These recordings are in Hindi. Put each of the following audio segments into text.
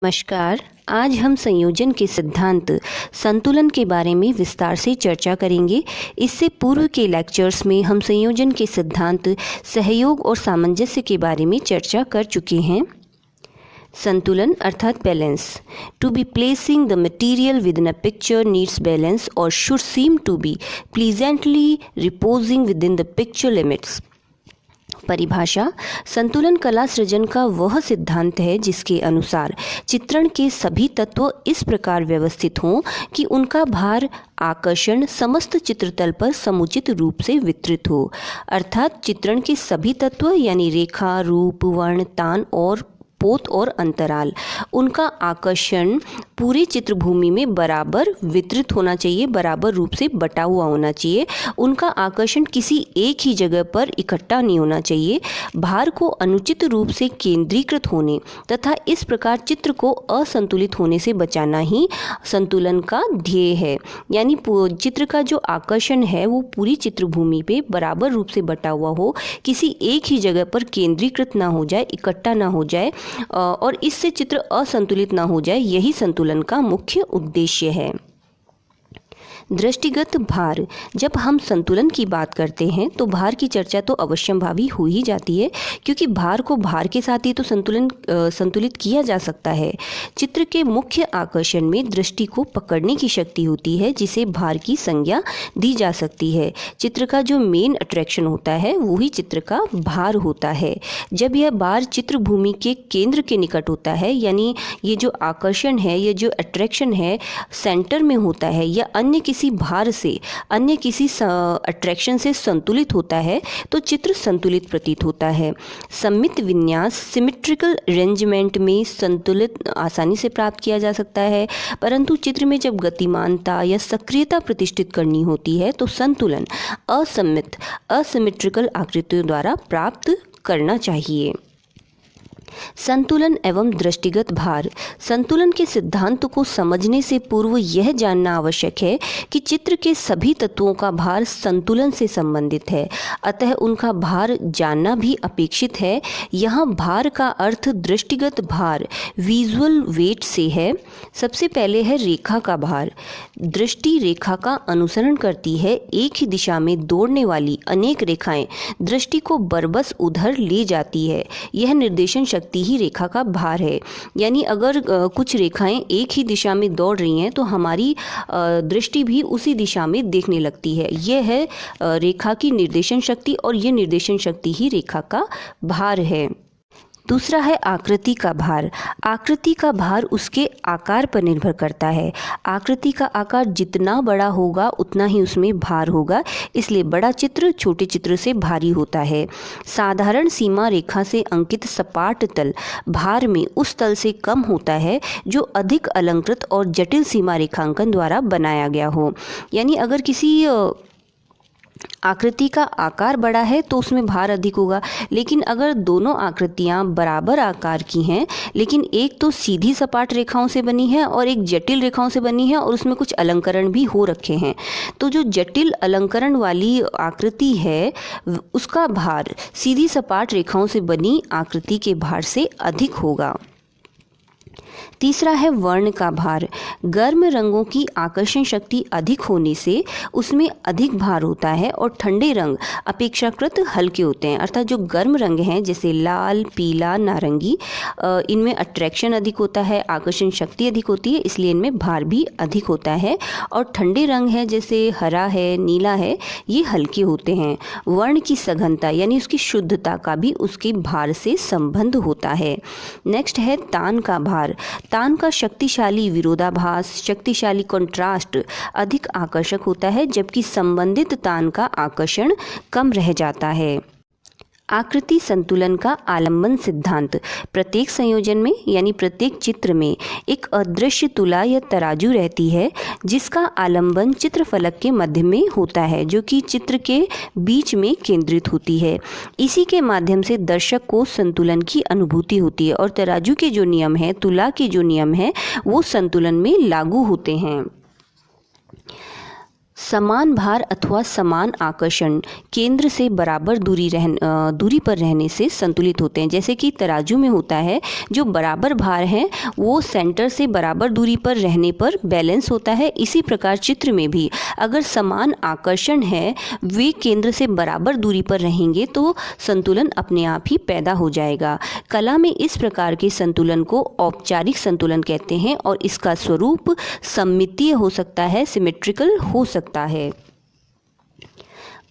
नमस्कार। आज हम संयोजन के सिद्धांत संतुलन के बारे में विस्तार से चर्चा करेंगे। इससे पूर्व के लेक्चर्स में हम संयोजन के सिद्धांत, सहयोग और सामंजस्य के बारे में चर्चा कर चुके हैं। संतुलन अर्थात balance. To be placing the material within a picture needs balance और should seem to be pleasantly reposing within the picture limits. परिभाषा: संतुलन कला सृजन का वह सिद्धांत है जिसके अनुसार चित्रण के सभी तत्व इस प्रकार व्यवस्थित हों कि उनका भार, आकर्षण समस्त चित्रतल पर समुचित रूप से वितरित हो। अर्थात चित्रण के सभी तत्व यानी रेखा, रूप, वर्ण, तान और पोत और अंतराल, उनका आकर्षण पूरे चित्रभूमि में बराबर वितरित होना चाहिए, बराबर रूप से बटा हुआ होना चाहिए। उनका आकर्षण किसी एक ही जगह पर इकट्ठा नहीं होना चाहिए। भार को अनुचित रूप से केंद्रीकृत होने तथा इस प्रकार चित्र को असंतुलित होने से बचाना ही संतुलन का ध्येय है। यानी चित्र का जो आकर्षण है वो पूरी चित्रभूमि पे बराबर रूप से बटा हुआ हो, किसी एक ही जगह पर केंद्रीकृत ना हो जाए, इकट्ठा ना हो जाए और इससे चित्र असंतुलित ना हो जाए। यही संतुलन का मुख्य उद्देश्य है। दृष्टिगत भार। जब हम संतुलन की बात करते हैं तो भार की चर्चा तो अवश्यंभावी हो ही जाती है, क्योंकि भार को भार के साथ ही तो संतुलित किया जा सकता है। चित्र के मुख्य आकर्षण में दृष्टि को पकड़ने की शक्ति होती है, जिसे भार की संज्ञा दी जा सकती है। चित्र का जो मेन अट्रैक्शन होता है वही चित्र का भार होता है। जब यह भार चित्रभूमि के केंद्र के निकट होता है, यानी ये जो आकर्षण है, ये जो अट्रैक्शन है सेंटर में होता है या अन्य किसी भार से, अन्य किसी अट्रैक्शन से संतुलित होता है, तो चित्र संतुलित प्रतीत होता है। सममित विन्यास, सिमेट्रिकल अरेंजमेंट में संतुलित आसानी से प्राप्त किया जा सकता है, परंतु चित्र में जब गतिमानता या सक्रियता प्रतिष्ठित करनी होती है तो संतुलन असममित, असिमेट्रिकल आकृतियों द्वारा प्राप्त करना चाहिए। संतुलन एवं दृष्टिगत भार। संतुलन के सिद्धांत को समझने से पूर्व यह जानना आवश्यक है कि चित्र के सभी तत्वों का भार संतुलन से संबंधित है, अतः उनका भार जानना भी अपेक्षित है। यहाँ भार का अर्थ दृष्टिगत भार, विजुअल वेट से है। सबसे पहले है रेखा का भार। दृष्टि रेखा का अनुसरण करती है। एक ही दिशा में दौड़ने वाली अनेक रेखाएं दृष्टि को बरबस उधर ले जाती है। यह निर्देशन शक्ति ही रेखा का भार है। यानी अगर कुछ रेखाएं एक ही दिशा में दौड़ रही हैं तो हमारी दृष्टि भी उसी दिशा में देखने लगती है। यह है रेखा की निर्देशन शक्ति और यह निर्देशन शक्ति ही रेखा का भार है। दूसरा है आकृति का भार। आकृति का भार उसके आकार पर निर्भर करता है। आकृति का आकार जितना बड़ा होगा उतना ही उसमें भार होगा, इसलिए बड़ा चित्र छोटे चित्र से भारी होता है। साधारण सीमा रेखा से अंकित सपाट तल भार में उस तल से कम होता है जो अधिक अलंकृत और जटिल सीमा रेखांकन द्वारा बनाया गया हो। यानी अगर किसी आकृति का आकार बड़ा है तो उसमें भार अधिक होगा, लेकिन अगर दोनों आकृतियां बराबर आकार की हैं, लेकिन एक तो सीधी सपाट रेखाओं से बनी है और एक जटिल रेखाओं से बनी है और उसमें कुछ अलंकरण भी हो रखे हैं, तो जो जटिल अलंकरण वाली आकृति है उसका भार सीधी सपाट रेखाओं से बनी आकृति के भार से अधिक होगा। तीसरा है वर्ण का भार। गर्म रंगों की आकर्षण शक्ति अधिक होने से उसमें अधिक भार होता है और ठंडे रंग अपेक्षाकृत हल्के होते हैं। अर्थात जो गर्म रंग हैं जैसे लाल, पीला, नारंगी, इनमें अट्रैक्शन अधिक होता है, आकर्षण शक्ति अधिक होती है, इसलिए इनमें भार भी अधिक होता है। और ठंडे रंग हैं जैसे हरा है, नीला है, ये हल्के होते हैं। वर्ण की सघनता यानी उसकी शुद्धता का भी उसके भार से संबंध होता है। नेक्स्ट है तान का भार। तान का शक्तिशाली विरोधाभास, शक्तिशाली कंट्रास्ट अधिक आकर्षक होता है, जबकि संबंधित तान का आकर्षण कम रह जाता है। आकृति संतुलन का आलंबन सिद्धांत। प्रत्येक संयोजन में यानी प्रत्येक चित्र में एक अदृश्य तुला या तराजू रहती है, जिसका आलंबन चित्रफलक के मध्य में होता है, जो कि चित्र के बीच में केंद्रित होती है। इसी के माध्यम से दर्शक को संतुलन की अनुभूति होती है और तराजू के जो नियम है, तुला के जो नियम है, वो संतुलन में लागू होते हैं। समान भार अथवा समान आकर्षण केंद्र से बराबर दूरी पर रहने से संतुलित होते हैं। जैसे कि तराजू में होता है, जो बराबर भार हैं वो सेंटर से बराबर दूरी पर रहने पर बैलेंस होता है। इसी प्रकार चित्र में भी अगर समान आकर्षण है, वे केंद्र से बराबर दूरी पर रहेंगे तो संतुलन अपने आप ही पैदा हो जाएगा। कला में इस प्रकार के संतुलन को औपचारिक संतुलन कहते हैं और इसका स्वरूप सममितीय हो सकता है, सिमेट्रिकल हो सकता है।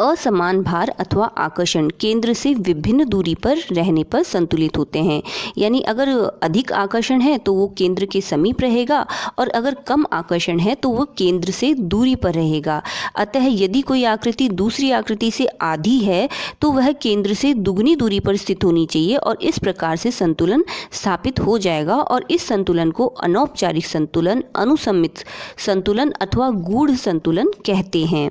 असमान भार अथवा आकर्षण केंद्र से विभिन्न दूरी पर रहने पर संतुलित होते हैं। यानी अगर अधिक आकर्षण है तो वो केंद्र के समीप रहेगा और अगर कम आकर्षण है तो वो केंद्र से दूरी पर रहेगा। अतः यदि कोई आकृति दूसरी आकृति से आधी है तो वह केंद्र से दुगनी दूरी पर स्थित होनी चाहिए और इस प्रकार से संतुलन स्थापित हो जाएगा। और इस संतुलन को अनौपचारिक संतुलन, अनुसम्मित संतुलन अथवा गूढ़ संतुलन कहते हैं।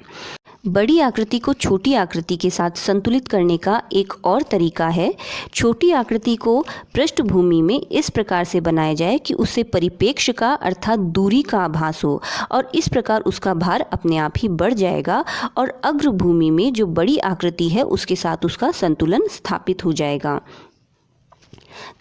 बड़ी आकृति को छोटी आकृति के साथ संतुलित करने का एक और तरीका है। छोटी आकृति को पृष्ठभूमि में इस प्रकार से बनाया जाए कि उससे परिप्रेक्ष्य का अर्थात दूरी का आभास हो और इस प्रकार उसका भार अपने आप ही बढ़ जाएगा और अग्रभूमि में जो बड़ी आकृति है उसके साथ उसका संतुलन स्थापित हो जाएगा।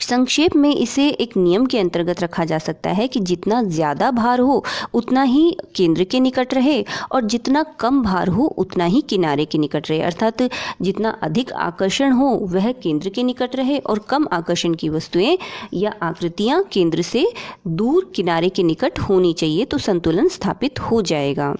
संक्षेप में इसे एक नियम के अंतर्गत रखा जा सकता है कि जितना ज़्यादा भार हो उतना ही केंद्र के निकट रहे और जितना कम भार हो उतना ही किनारे के निकट रहे। अर्थात जितना अधिक आकर्षण हो वह केंद्र के निकट रहे और कम आकर्षण की वस्तुएं या आकृतियां केंद्र से दूर किनारे के निकट होनी चाहिए, तो संतुलन स्थापित हो जाएगा।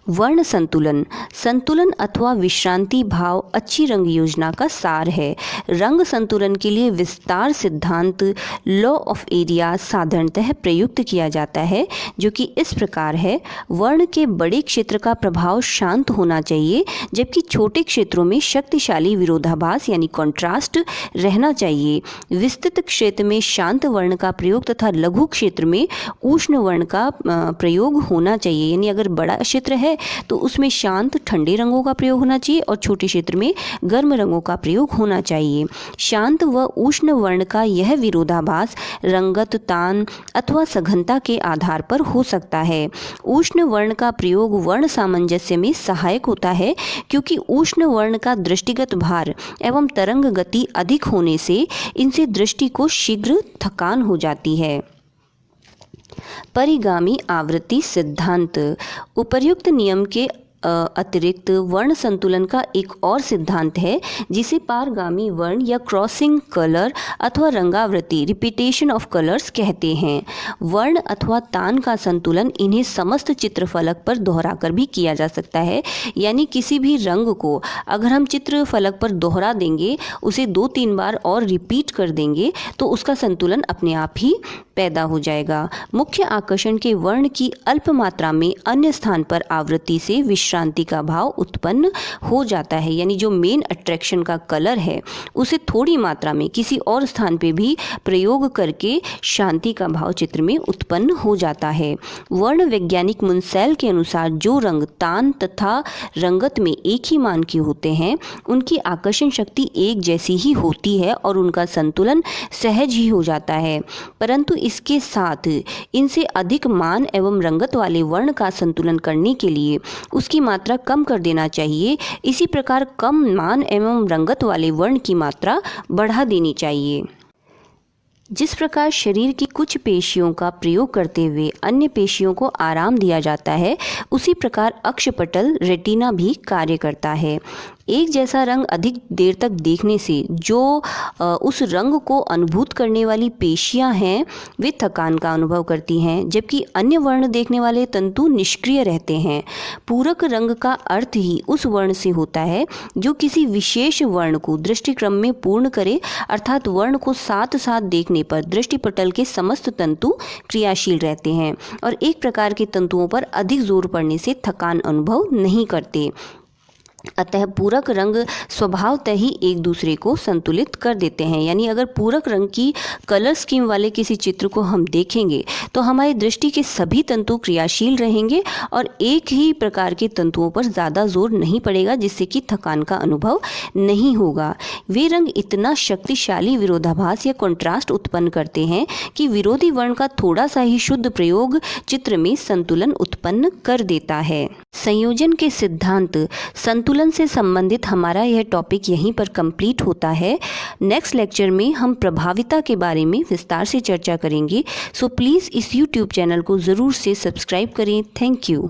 वर्ण संतुलन, संतुलन अथवा विश्रांति भाव अच्छी रंग योजना का सार है। रंग संतुलन के लिए विस्तार सिद्धांत लॉ ऑफ एरिया साधारणतः प्रयुक्त किया जाता है, जो कि इस प्रकार है। वर्ण के बड़े क्षेत्र का प्रभाव शांत होना चाहिए, जबकि छोटे क्षेत्रों में शक्तिशाली विरोधाभास यानी कॉन्ट्रास्ट रहना चाहिए। विस्तृत क्षेत्र में शांत वर्ण का प्रयोग तथा लघु क्षेत्र में उष्ण वर्ण का प्रयोग होना चाहिए। यानी अगर बड़ा क्षेत्र है तो उसमें शांत ठंडे रंगों का प्रयोग होना चाहिए और छोटे क्षेत्र में गर्म रंगों का प्रयोग होना चाहिए। शांत व उष्ण वर्ण का यह विरोधाभास रंगत, तान अथवा सघनता के आधार पर हो सकता है। उष्ण वर्ण का प्रयोग वर्ण सामंजस्य में सहायक होता है, क्योंकि उष्ण वर्ण का दृष्टिगत भार एवं तरंग गति अधिक होने से इनसे दृष्टि को शीघ्र थकान हो जाती है। परिगामी आवृत्ति सिद्धांत, उपर्युक्त नियम के अतिरिक्त वर्ण संतुलन का एक और सिद्धांत है, जिसे पारगामी वर्ण या क्रॉसिंग कलर अथवा रंगावृत्ति रिपीटेशन ऑफ कलर्स कहते हैं। वर्ण अथवा तान का संतुलन इन्हें समस्त चित्रफलक पर दोहराकर भी किया जा सकता है। यानी किसी भी रंग को अगर हम चित्रफलक पर दोहरा देंगे, उसे 2-3 बार और रिपीट कर देंगे तो उसका संतुलन अपने आप ही पैदा हो जाएगा। मुख्य आकर्षण के वर्ण की अल्प मात्रा में अन्य स्थान पर आवृत्ति से विश्रांति का भाव उत्पन्न हो जाता है। यानी जो मेन अट्रैक्शन का कलर है उसे थोड़ी मात्रा में किसी और स्थान पे भी प्रयोग करके शांति का भाव चित्र में उत्पन्न हो जाता है। वर्ण वैज्ञानिक मुंसेल के अनुसार जो रंग तान तथा रंगत में एक ही मान के होते हैं, उनकी आकर्षण शक्ति एक जैसी ही होती है और उनका संतुलन सहज ही हो जाता है। परंतु इसके साथ इनसे अधिक मान एवं रंगत वाले वर्ण का संतुलन करने के लिए उसकी मात्रा कम कर देना चाहिए। इसी प्रकार कम मान एवं रंगत वाले वर्ण की मात्रा बढ़ा देनी चाहिए। जिस प्रकार शरीर की कुछ पेशियों का प्रयोग करते हुए अन्य पेशियों को आराम दिया जाता है, उसी प्रकार अक्षपटल रेटिना भी कार्य करता है। एक जैसा रंग अधिक देर तक देखने से जो उस रंग को अनुभूत करने वाली पेशियां हैं वे थकान का अनुभव करती हैं, जबकि अन्य वर्ण देखने वाले तंतु निष्क्रिय रहते हैं। पूरक रंग का अर्थ ही उस वर्ण से होता है जो किसी विशेष वर्ण को दृष्टिक्रम में पूर्ण करे, अर्थात वर्ण को साथ साथ देखने पर दृष्टिपटल के समस्त तंतु क्रियाशील रहते हैं और एक प्रकार के तंतुओं पर अधिक जोर पड़ने से थकान अनुभव नहीं करते। अतः पूरक रंग स्वभावतः ही एक दूसरे को संतुलित कर देते हैं। यानी अगर पूरक रंग की कलर स्कीम वाले किसी चित्र को हम देखेंगे तो हमारी दृष्टि के सभी तंतु क्रियाशील रहेंगे और एक ही प्रकार के तंतुओं पर ज़्यादा जोर नहीं पड़ेगा, जिससे कि थकान का अनुभव नहीं होगा। वे रंग इतना शक्तिशाली विरोधाभास या कंट्रास्ट उत्पन्न करते हैं कि विरोधी वर्ण का थोड़ा सा ही शुद्ध प्रयोग चित्र में संतुलन उत्पन्न कर देता है। संयोजन के सिद्धांत संतुलन से संबंधित हमारा यह टॉपिक यहीं पर कंप्लीट होता है। नेक्स्ट लेक्चर में हम प्रभाविता के बारे में विस्तार से चर्चा करेंगे। सो प्लीज़ इस यूट्यूब चैनल को ज़रूर से सब्सक्राइब करें। Thank you.